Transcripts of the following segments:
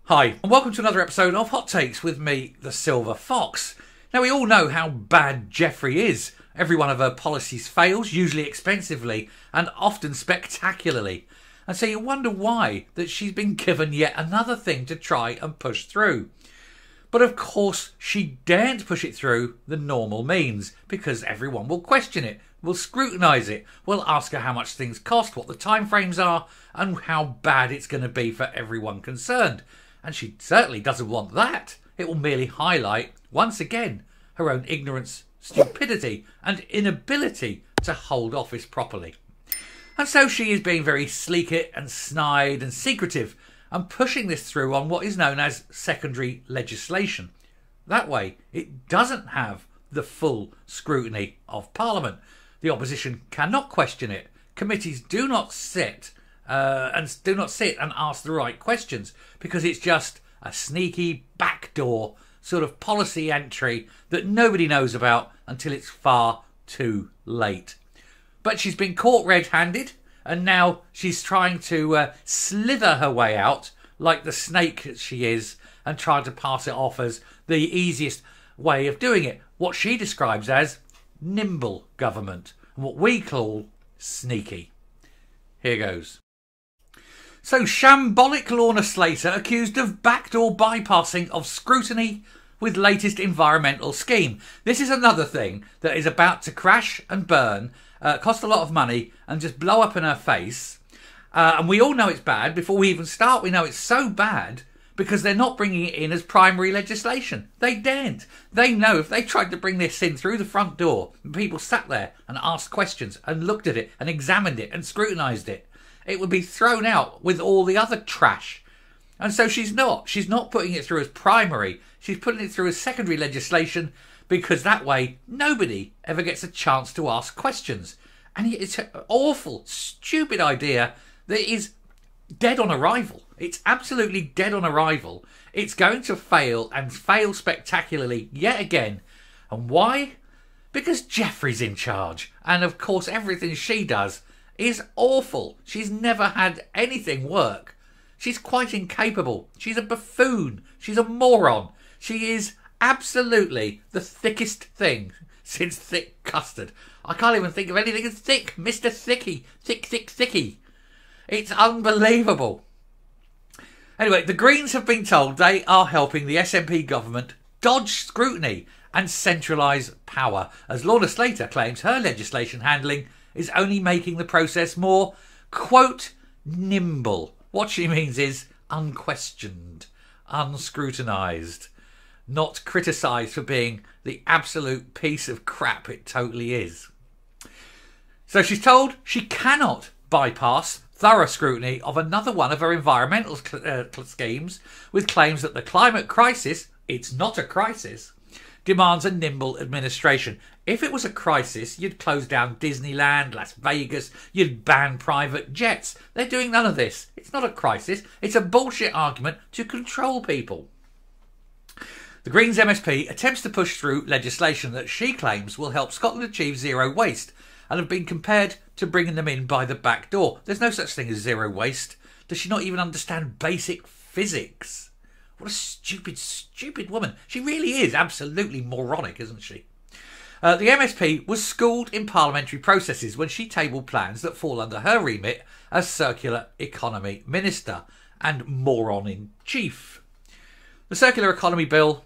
Hi, and welcome to another episode of Hot Takes with me, the Silver Fox. Now, we all know how bad Geoffrey is. Every one of her policies fails, usually expensively, and often spectacularly. And so you wonder why that she's been given yet another thing to try and push through. But of course, she daren't push it through the normal means, because everyone will question it, will scrutinise it, will ask her how much things cost, what the timeframes are, and how bad it's going to be for everyone concerned. And she certainly doesn't want that. It will merely highlight, once again, her own ignorance, stupidity, and inability to hold office properly. And so she is being very sleek-it and snide and secretive and pushing this through on what is known as secondary legislation. That way, it doesn't have the full scrutiny of Parliament. The opposition cannot question it. Committees do not sit and ask the right questions, because it's just a sneaky backdoor sort of policy entry that nobody knows about until it's far too late. But she's been caught red-handed, and now she's trying to slither her way out like the snake that she is, and trying to pass it off as the easiest way of doing it. What she describes as nimble government, and what we call sneaky. Here goes. So, shambolic Lorna Slater accused of backdoor bypassing of scrutiny with latest environmental scheme. This is another thing that is about to crash and burn, cost a lot of money, and just blow up in her face. And we all know it's bad. Before we even start, we know it's so bad because they're not bringing it in as primary legislation. They daren't. They know if they tried to bring this in through the front door, and people sat there and asked questions and looked at it and examined it and scrutinised it, it would be thrown out with all the other trash. And so she's not. She's not putting it through as primary. She's putting it through as secondary legislation, because that way nobody ever gets a chance to ask questions. And it's an awful, stupid idea that is dead on arrival. It's absolutely dead on arrival. It's going to fail, and fail spectacularly yet again. And why? Because Geoffrey's in charge. And of course everything she does is awful. She's never had anything work. She's quite incapable. She's a buffoon. She's a moron. She is absolutely the thickest thing since thick custard. I can't even think of anything as thick. Mr. Thicky. Thicky. It's unbelievable. Anyway, the Greens have been told they are helping the SNP government dodge scrutiny and centralise power, as Lorna Slater claims her legislation handling is only making the process more, quote, nimble. What she means is unquestioned, unscrutinised, not criticised for being the absolute piece of crap it totally is. So she's told she cannot bypass thorough scrutiny of another one of her environmental schemes, with claims that the climate crisis, it's not a crisis, demands a nimble administration. If it was a crisis, you'd close down Disneyland, Las Vegas, you'd ban private jets. They're doing none of this. It's not a crisis. It's a bullshit argument to control people. The Greens MSP attempts to push through legislation that she claims will help Scotland achieve zero waste, and have been compared to bringing them in by the back door. There's no such thing as zero waste. Does she not even understand basic physics? What a stupid woman. She really is absolutely moronic, isn't she? The MSP was schooled in parliamentary processes when she tabled plans that fall under her remit as Circular Economy Minister and Moron in Chief. The Circular Economy Bill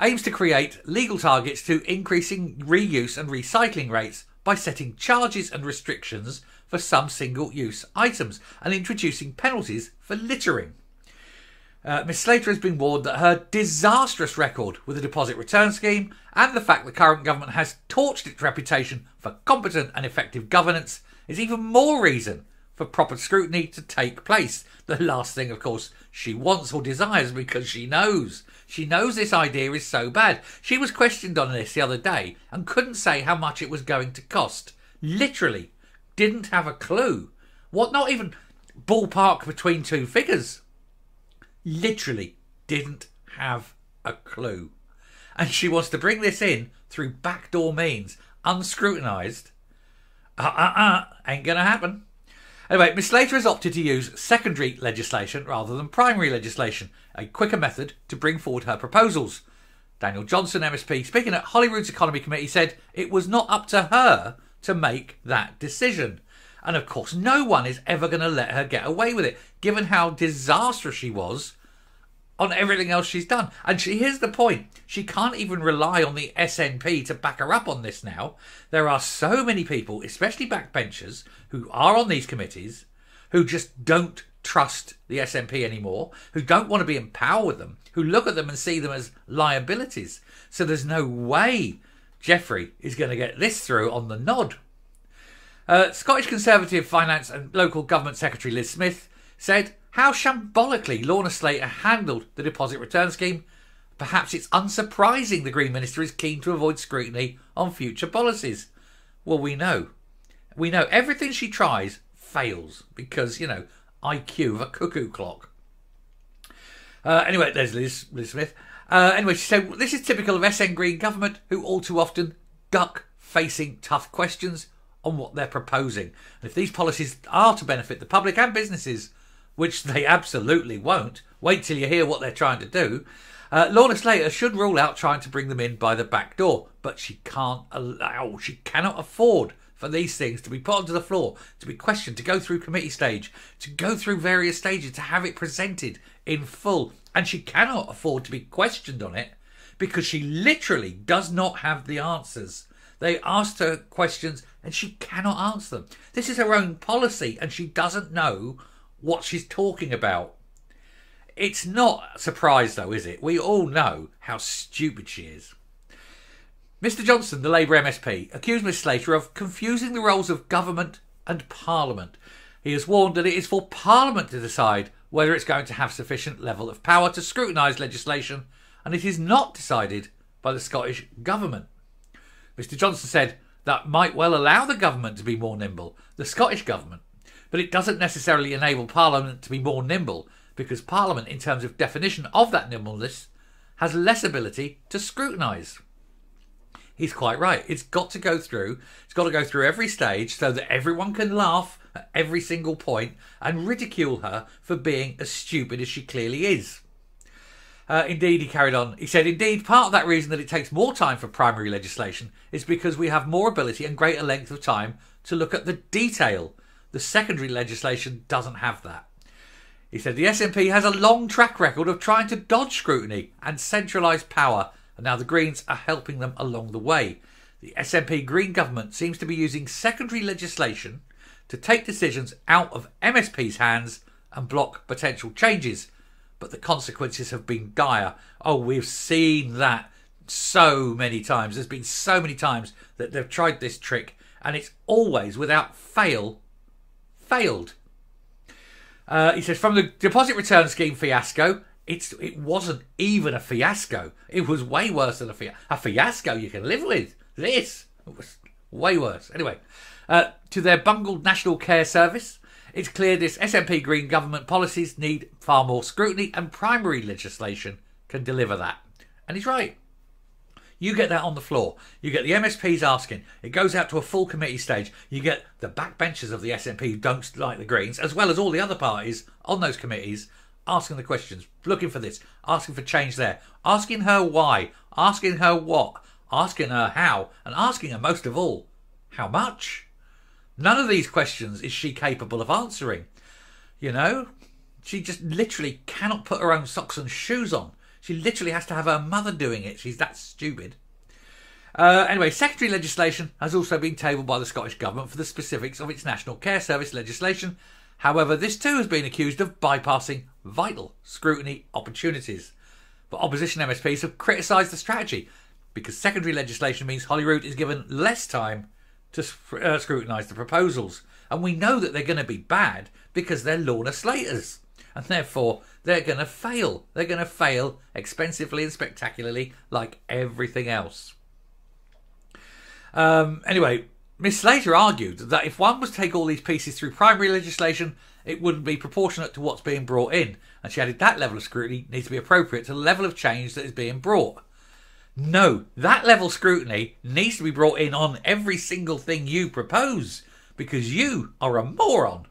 aims to create legal targets to increasing reuse and recycling rates by setting charges and restrictions for some single-use items and introducing penalties for littering. Ms Slater has been warned that her disastrous record with the deposit return scheme and the fact the current government has torched its reputation for competent and effective governance is even more reason for proper scrutiny to take place. The last thing, of course, she wants or desires, because she knows this idea is so bad. She was questioned on this the other day and couldn't say how much it was going to cost. Literally didn't have a clue. What, not even ballpark between two figures. Literally didn't have a clue. And she wants to bring this in through backdoor means, unscrutinised. Ain't going to happen. Anyway, Miss Slater has opted to use secondary legislation rather than primary legislation, a quicker method to bring forward her proposals. Daniel Johnson, MSP, speaking at Holyrood's Economy Committee, said it was not up to her to make that decision. And of course, no one is ever going to let her get away with it, given how disastrous she was on everything else she's done. And here's the point. She can't even rely on the SNP to back her up on this now. There are so many people, especially backbenchers, who are on these committees, who just don't trust the SNP anymore, who don't want to be in power with them, who look at them and see them as liabilities. So there's no way Geoffrey is going to get this through on the nod. Scottish Conservative Finance and Local Government Secretary Liz Smith said how shambolically Lorna Slater handled the deposit return scheme. Perhaps it's unsurprising the Green Minister is keen to avoid scrutiny on future policies. Well, we know. We know everything she tries fails because, IQ of a cuckoo clock. Anyway, there's Liz Smith. Anyway, she said, this is typical of SN Green government, who all too often duck facing tough questions on what they're proposing. And if these policies are to benefit the public and businesses, which they absolutely won't, wait till you hear what they're trying to do, Lorna Slater should rule out trying to bring them in by the back door. But she cannot afford for these things to be put onto the floor, to be questioned, to go through committee stage, to go through various stages, to have it presented in full. And she cannot afford to be questioned on it because she literally does not have the answers. They asked her questions and she cannot answer them. This is her own policy and she doesn't know what she's talking about. It's not a surprise though, is it? We all know how stupid she is. Mr Johnson, the Labour MSP, accused Miss Slater of confusing the roles of government and Parliament. He has warned that it is for Parliament to decide whether it's going to have sufficient level of power to scrutinise legislation, and it is not decided by the Scottish Government. Mr Johnson said that might well allow the government to be more nimble, the Scottish Government, but it doesn't necessarily enable Parliament to be more nimble because Parliament, in terms of definition of that nimbleness, has less ability to scrutinise. He's quite right. It's got to go through every stage so that everyone can laugh at every single point and ridicule her for being as stupid as she clearly is. Indeed, he carried on. He said, indeed, part of that reason that it takes more time for primary legislation is because we have more ability and greater length of time to look at the detail. The secondary legislation doesn't have that. He said the SNP has a long track record of trying to dodge scrutiny and centralise power, and now the Greens are helping them along the way. The SNP Green government seems to be using secondary legislation to take decisions out of MSP's hands and block potential changes. But the consequences have been dire. Oh, we've seen that so many times. There's been so many times that they've tried this trick and it's always without failed. He says, from the deposit return scheme fiasco, it wasn't even a fiasco. It was way worse than a fiasco you can live with. This was way worse. Anyway, to their bungled National Care Service, it's clear this SNP Green government policies need far more scrutiny and primary legislation can deliver that. And he's right. You get that on the floor. You get the MSPs asking. It goes out to a full committee stage. You get the backbenchers of the SNP who don't like the Greens, as well as all the other parties on those committees, asking the questions, looking for this, asking for change there, asking her why, asking her what, asking her how, and asking her most of all, how much? None of these questions is she capable of answering. She just literally cannot put her own socks and shoes on. She literally has to have her mother doing it. She's that stupid. Anyway, secondary legislation has also been tabled by the Scottish Government for the specifics of its National Care Service legislation. However, this too has been accused of bypassing vital scrutiny opportunities. But opposition MSPs have criticised the strategy because secondary legislation means Holyrood is given less time to scrutinise the proposals. And we know that they're going to be bad because they're Lorna Slaters. And therefore, they're going to fail. They're going to fail expensively and spectacularly like everything else. Anyway, Miss Slater argued that if one was to take all these pieces through primary legislation, it wouldn't be proportionate to what's being brought in. And she added that level of scrutiny needs to be appropriate to the level of change that is being brought. No, that level of scrutiny needs to be brought in on every single thing you propose, because you are a moron.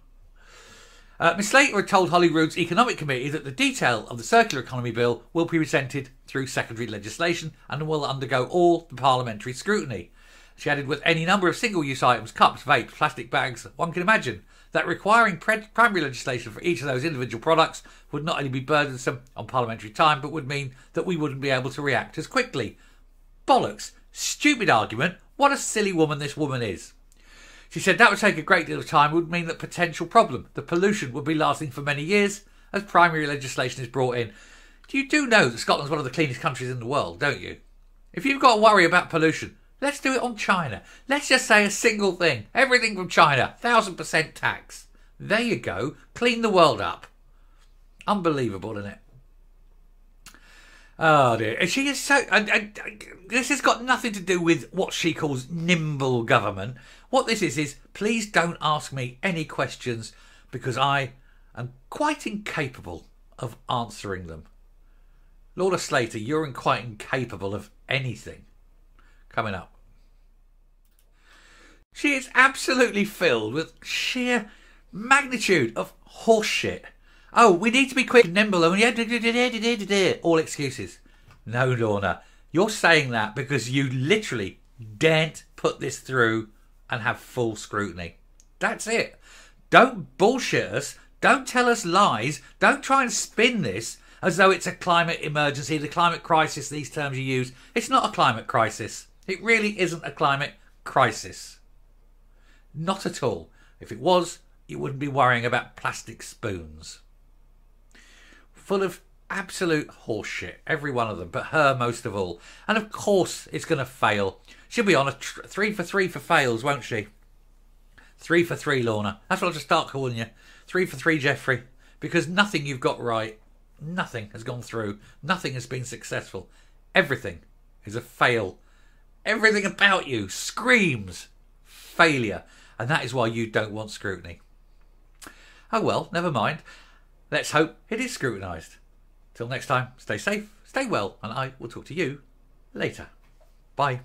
Ms Slater had told Holyrood's Economic Committee that the detail of the Circular Economy Bill will be presented through secondary legislation and will undergo all the parliamentary scrutiny. She added, with any number of single-use items, cups, vapes, plastic bags, one can imagine that requiring primary legislation for each of those individual products would not only be burdensome on parliamentary time, but would mean that we wouldn't be able to react as quickly. Bollocks. Stupid argument. What a silly woman this woman is. She said that would take a great deal of time, would mean that potential problem, the pollution, would be lasting for many years as primary legislation is brought in. You do know that Scotland's one of the cleanest countries in the world, don't you? If you've got to worry about pollution, let's do it on China. Let's just say a single thing. Everything from China, 1000% tax. There you go. Clean the world up. Unbelievable, isn't it? Oh dear. She is so... this has got nothing to do with what she calls nimble government. What this is please don't ask me any questions because I am quite incapable of answering them. Lorna Slater, you're quite incapable of anything. Coming up. She is absolutely filled with sheer magnitude of horseshit. Oh, we need to be quick and nimble. All excuses. No, Lorna, you're saying that because you literally daren't put this through and have full scrutiny. That's it. Don't bullshit us. Don't tell us lies. Don't try and spin this as though it's a climate emergency, the climate crisis, these terms you use. It's not a climate crisis. It really isn't a climate crisis. Not at all. If it was, you wouldn't be worrying about plastic spoons. Full of absolute horseshit, every one of them, but her most of all. And of course it's going to fail. She'll be on a 3 for 3 for fails, won't she? 3 for 3, Lorna. That's what I'll just start calling you. 3 for 3, Geoffrey. Because nothing you've got right, nothing has gone through, nothing has been successful. Everything is a fail. Everything about you screams failure. And that is why you don't want scrutiny. Oh well, never mind. Let's hope it is scrutinised. Till next time, stay safe, stay well, and I will talk to you later. Bye.